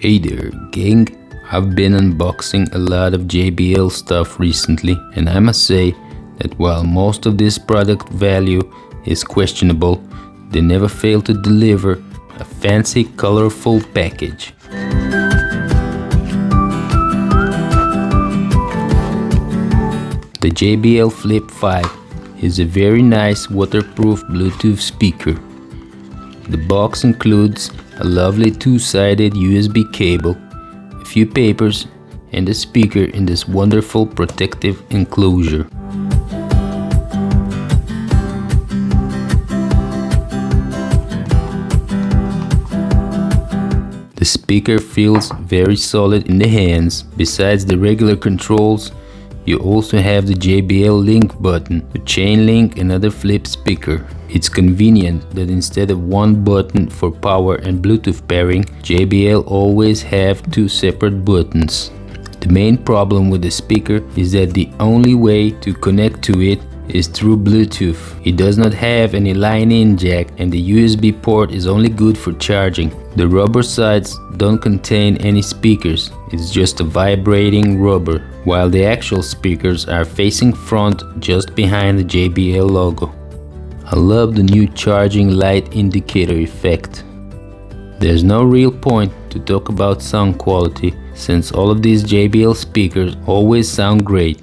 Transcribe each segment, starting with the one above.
Hey there, gang. I've been unboxing a lot of JBL stuff recently, and I must say that while most of this product value is questionable, they never fail to deliver a fancy, colorful package. The JBL FLIP 5 is a very nice waterproof Bluetooth speaker. The box includes a lovely two-sided USB cable, a few papers, and a speaker in this wonderful protective enclosure. The speaker feels very solid in the hands. Besides the regular controls, you also have the JBL link button to chain link another flip speaker. It's convenient that instead of one button for power and Bluetooth pairing, JBL always have two separate buttons. The main problem with the speaker is that the only way to connect to it is through Bluetooth. It does not have any line-in jack, and the USB port is only good for charging. The rubber sides don't contain any speakers, it's just a vibrating rubber, while the actual speakers are facing front just behind the JBL logo. I love the new charging light indicator effect. There's no real point to talk about sound quality, since all of these JBL speakers always sound great.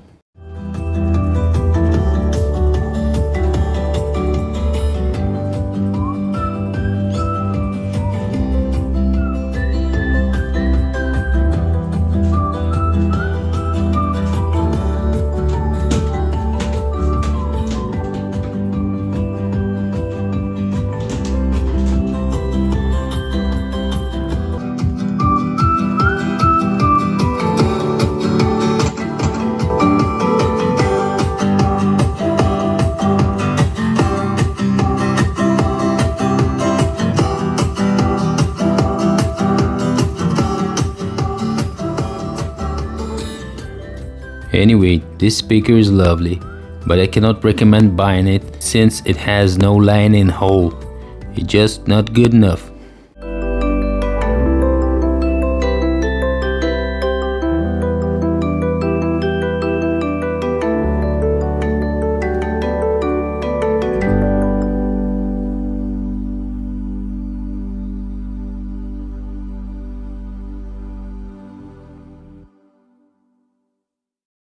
Anyway, this speaker is lovely, but I cannot recommend buying it since it has no line-in hole. It's just not good enough.